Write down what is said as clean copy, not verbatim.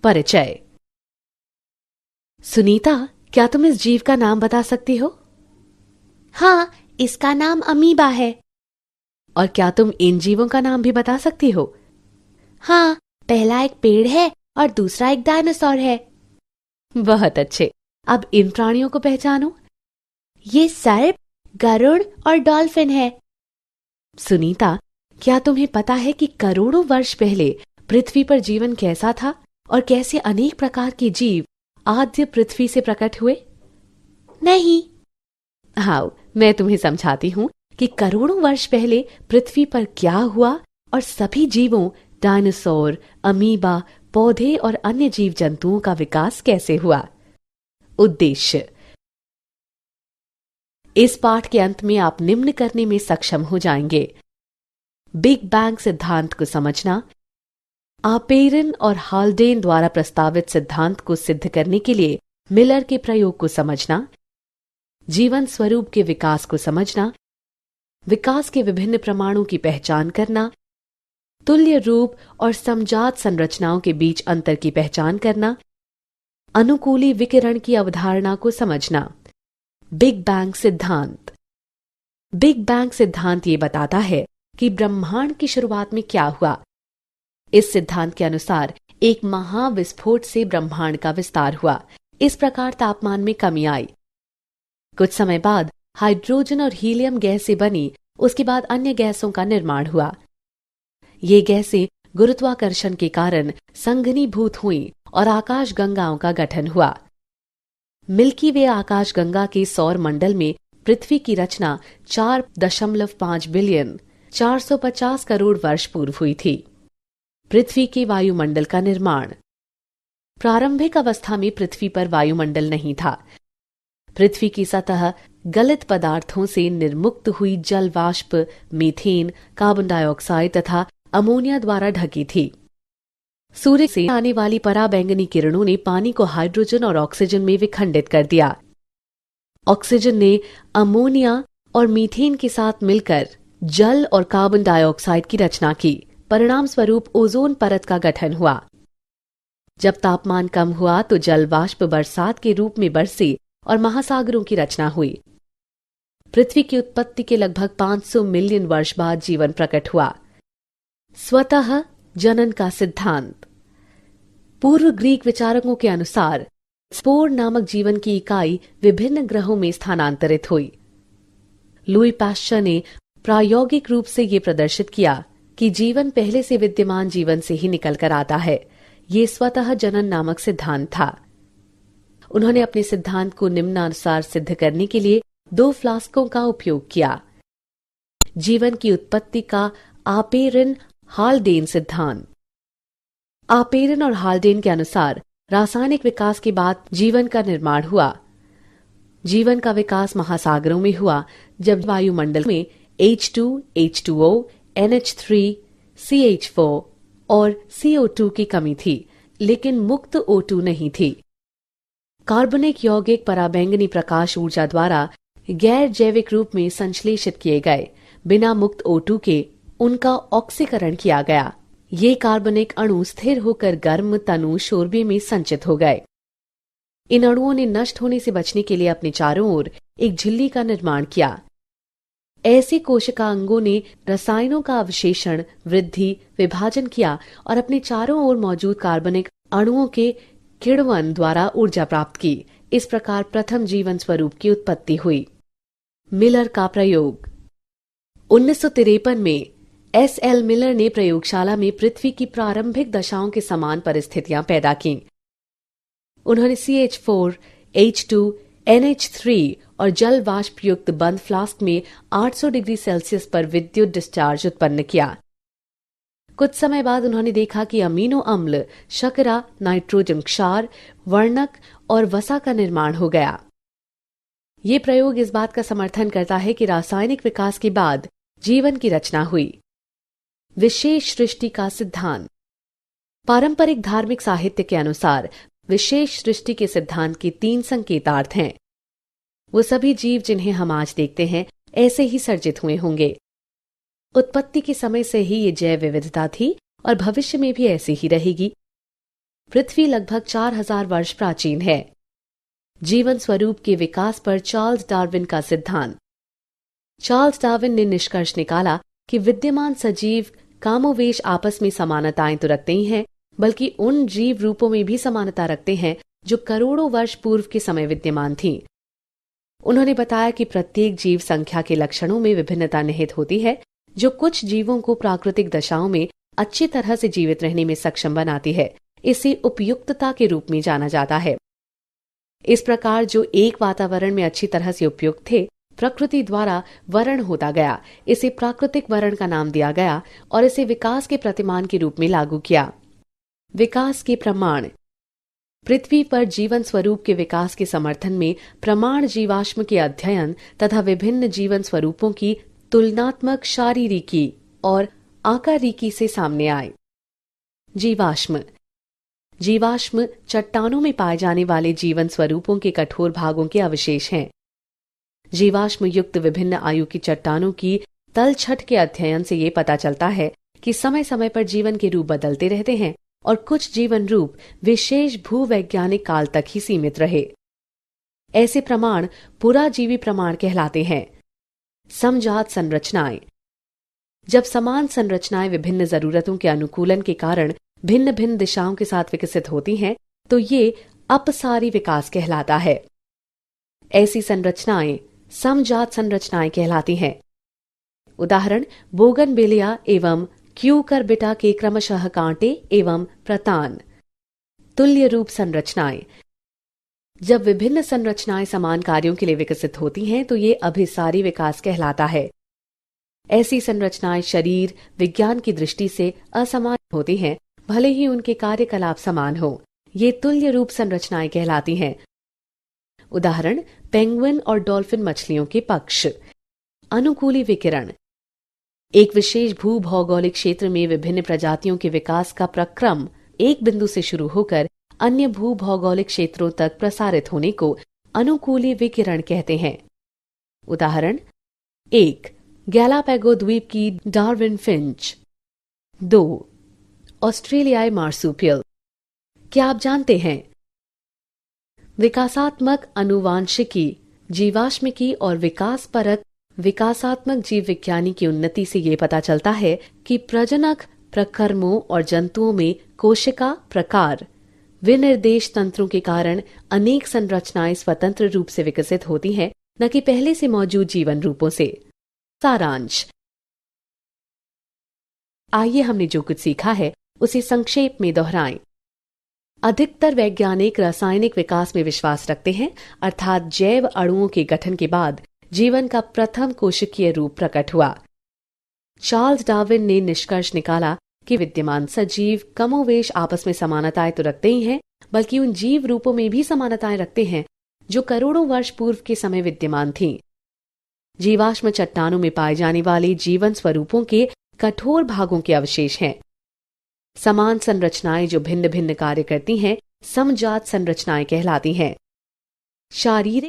परिचय। सुनीता, क्या तुम इस जीव का नाम बता सकती हो? हाँ, इसका नाम अमीबा है। और क्या तुम इन जीवों का नाम भी बता सकती हो? हाँ, पहला एक पेड़ है और दूसरा एक डायनासोर है। बहुत अच्छे। अब इन प्राणियों को पहचानो। ये सर्प, गरुड़ और डॉल्फिन है। सुनीता, क्या तुम्हें पता है कि करोड़ों वर्ष पहले पृथ्वी पर जीवन कैसा था और कैसे अनेक प्रकार के जीव आद्य पृथ्वी से प्रकट हुए? नहीं। हाँ, मैं तुम्हें समझाती हूँ कि करोड़ों वर्ष पहले पृथ्वी पर क्या हुआ और सभी जीवों, डायनासोर, अमीबा, पौधे और अन्य जीव जंतुओं का विकास कैसे हुआ। उद्देश्य। इस पाठ के अंत में आप निम्न करने में सक्षम हो जाएंगे: बिग बैंग सिद्धांत को समझना, आपेरन और हाल्डेन द्वारा प्रस्तावित सिद्धांत को सिद्ध करने के लिए मिलर के प्रयोग को समझना, जीवन स्वरूप के विकास को समझना, विकास के विभिन्न प्रमाणों की पहचान करना, तुल्य रूप और समजात संरचनाओं के बीच अंतर की पहचान करना, अनुकूली विकिरण की अवधारणा को समझना। बिग बैंग सिद्धांत। बिग बैंग सिद्धांत ये बताता है कि ब्रह्मांड की शुरुआत में क्या हुआ। इस सिद्धांत के अनुसार एक महाविस्फोट से ब्रह्मांड का विस्तार हुआ। इस प्रकार तापमान में कमी आई। कुछ समय बाद हाइड्रोजन और हीलियम गैस से बनी, उसके बाद अन्य गैसों का निर्माण हुआ। ये गैसें गुरुत्वाकर्षण के कारण संघनीभूत हुईं और आकाश गंगाओं का गठन हुआ। मिल्की वे आकाश गंगा के सौर मंडल में पृथ्वी की रचना 4.5 बिलियन 450 करोड़ वर्ष पूर्व हुई थी। पृथ्वी के वायुमंडल का निर्माण। प्रारंभिक अवस्था में पृथ्वी पर वायुमंडल नहीं था। पृथ्वी की सतह गलित पदार्थों से निर्मुक्त हुई जल वाष्प, मीथेन, कार्बन डाइऑक्साइड तथा अमोनिया द्वारा ढकी थी। सूर्य से आने वाली पराबैंगनी किरणों ने पानी को हाइड्रोजन और ऑक्सीजन में विखंडित कर दिया। ऑक्सीजन ने अमोनिया और मीथेन के साथ मिलकर जल और कार्बन डाइऑक्साइड की रचना की। परिणाम स्वरूप ओजोन परत का गठन हुआ। जब तापमान कम हुआ तो जल वाष्प बरसात के रूप में बरसे और महासागरों की रचना हुई। पृथ्वी की उत्पत्ति के लगभग 500 मिलियन वर्ष बाद जीवन प्रकट हुआ। स्वतः जनन का सिद्धांत। पूर्व ग्रीक विचारकों के अनुसार स्पोर नामक जीवन की इकाई विभिन्न ग्रहों में स्थानांतरित हुई। लुई पाश्चर ने प्रायोगिक रूप से ये प्रदर्शित किया कि जीवन पहले से विद्यमान जीवन से ही निकलकर आता है। ये स्वतः जनन नामक सिद्धांत था। उन्होंने अपने सिद्धांत को निम्नानुसार सिद्ध करने के लिए 2 फ्लास्कों का उपयोग किया। जीवन की उत्पत्ति का आपेरन हाल्डेन सिद्धांत। आपेरन और हाल्डेन के अनुसार रासायनिक विकास के बाद जीवन का निर्माण हुआ। जीवन का विकास महासागरों में हुआ जब वायुमंडल में H2, H2O, NH3, CH4 और CO2 की कमी थी, लेकिन मुक्त O2 नहीं थी। कार्बनिक यौगिक पराबैंगनी प्रकाश ऊर्जा द्वारा गैर जैविक रूप में संश्लेषित किए गए। बिना मुक्त O2 के उनका ऑक्सीकरण किया गया। ये कार्बनिक अणु स्थिर होकर गर्म तनु शोरबे में संचित हो गए। इन अणुओं ने नष्ट होने से बचने के लिए अपने चारों ओर एक झिल्ली का निर्माण किया। ऐसे कोशिका अंगों ने रसायनों का अवशेषण, वृद्धि, विभाजन किया और अपने चारों ओर मौजूद कार्बनिक अणुओं के किण्वन द्वारा ऊर्जा प्राप्त की। इस प्रकार प्रथम जीवन स्वरूप की उत्पत्ति हुई। मिलर का प्रयोग। 1953 में S.L. मिलर ने प्रयोगशाला में पृथ्वी की प्रारंभिक दशाओं के समान परिस्थितियां पैदा की। उन्होंने CH4, H2, NH3 और जल वाष्प युक्त बंद फ्लास्क में 800 डिग्री सेल्सियस पर विद्युत डिस्चार्ज उत्पन्न किया। कुछ समय बाद उन्होंने देखा कि अमीनो अम्ल, शर्करा, नाइट्रोजन क्षार, वर्णक और वसा का निर्माण हो गया। ये प्रयोग इस बात का समर्थन करता है कि रासायनिक विकास के बाद जीवन की रचना हुई। विशेष सृष्टि का सिद्धांत। पारंपरिक धार्मिक साहित्य के अनुसार विशेष सृष्टि के सिद्धांत के 3 संकेतार्थ हैं। वो सभी जीव जिन्हें हम आज देखते हैं ऐसे ही सर्जित हुए होंगे। उत्पत्ति के समय से ही ये जैव विविधता थी और भविष्य में भी ऐसी ही रहेगी। पृथ्वी लगभग 4000 वर्ष प्राचीन है। जीवन स्वरूप के विकास पर चार्ल्स डार्विन का सिद्धांत। चार्ल्स डार्विन ने निष्कर्ष निकाला कि विद्यमान सजीव कामोवेश आपस में समानताएं तो रखते ही हैं, बल्कि उन जीव रूपों में भी समानता रखते हैं जो करोड़ों वर्ष पूर्व के समय विद्यमान थीं। उन्होंने बताया कि प्रत्येक जीव संख्या के लक्षणों में विभिन्नता निहित होती है, जो कुछ जीवों को प्राकृतिक दशाओं में अच्छी तरह से जीवित रहने में सक्षम बनाती है। इसे उपयुक्तता के रूप में जाना जाता है। इस प्रकार जो एक वातावरण में अच्छी तरह से उपयुक्त थे, प्रकृति द्वारा वर्ण होता गया। इसे प्राकृतिक वर्ण का नाम दिया गया और इसे विकास के प्रतिमान के रूप में लागू किया। विकास के प्रमाण। पृथ्वी पर जीवन स्वरूप के विकास के समर्थन में प्रमाण जीवाश्म के अध्ययन तथा विभिन्न जीवन स्वरूपों की तुलनात्मक शारीरिकी और आकारिकी से सामने आए। जीवाश्म। जीवाश्म चट्टानों में पाए जाने वाले जीवन स्वरूपों के कठोर भागों के अवशेष हैं। जीवाश्म युक्त विभिन्न आयु की चट्टानों की तलछट के अध्ययन से ये पता चलता है कि समय समय पर जीवन के रूप बदलते रहते हैं और कुछ जीवन रूप विशेष भूवैज्ञानिक काल तक ही सीमित रहे। ऐसे प्रमाण पुराजीवी प्रमाण कहलाते हैं। समजात संरचनाएं। जब समान संरचनाएं विभिन्न जरूरतों के अनुकूलन के कारण भिन्न भिन्न दिशाओं के साथ विकसित होती हैं, तो ये अपसारी विकास कहलाता है। ऐसी संरचनाएं समजात संरचनाएं कहलाती हैं। उदाहरण बोगनविलिया एवं क्यूकरबिटा के क्रमशः कांटे एवं प्रतान। तुल्य रूप संरचनाएं। जब विभिन्न संरचनाएं समान कार्यों के लिए विकसित होती हैं, तो ये अभिसारी विकास कहलाता है। ऐसी संरचनाएं शरीर विज्ञान की दृष्टि से असमान होती हैं, भले ही उनके कार्यकलाप समान हो। ये तुल्य रूप संरचनाएं कहलाती हैं। उदाहरण पेंगुइन और डॉल्फिन मछलियों के पक्ष। अनुकूली विकिरण। एक विशेष भूभौगोलिक क्षेत्र में विभिन्न प्रजातियों के विकास का प्रक्रम एक बिंदु से शुरू होकर अन्य भूभौगोलिक क्षेत्रों तक प्रसारित होने को अनुकूली विकिरण कहते हैं। उदाहरण 1. गैलापागो द्वीप की डार्विन फिंच। 2. ऑस्ट्रेलियाई मार्सुपियल। क्या आप जानते हैं? विकासात्मक अनुवांशिकी, जीवाश्मिकी और विकास परक विकासात्मक जीव विज्ञानी की उन्नति से ये पता चलता है कि प्रजनक प्रकर्मों और जंतुओं में कोशिका प्रकार विनिर्देश तंत्रों के कारण अनेक संरचनाएं स्वतंत्र रूप से विकसित होती हैं, न कि पहले से मौजूद जीवन रूपों से। सारांश। आइए हमने जो कुछ सीखा है उसे संक्षेप में दोहराएं। अधिकतर वैज्ञानिक रासायनिक विकास में विश्वास रखते हैं, अर्थात जैव अणुओं के गठन के बाद जीवन का प्रथम कोशिकीय रूप प्रकट हुआ। चार्ल्स डार्विन ने निष्कर्ष निकाला कि विद्यमान सजीव कमोवेश आपस में समानताएं तो रखते ही हैं, बल्कि उन जीव रूपों में भी समानताएं रखते हैं जो करोड़ों वर्ष पूर्व के समय विद्यमान थीं। जीवाश्म चट्टानों में पाए जाने वाले जीवन स्वरूपों के कठोर भागों के अवशेष हैं। समान संरचनाएं जो भिन्न भिन्न कार्य करती हैं, समजात संरचनाएं कहलाती हैं। शारीरिक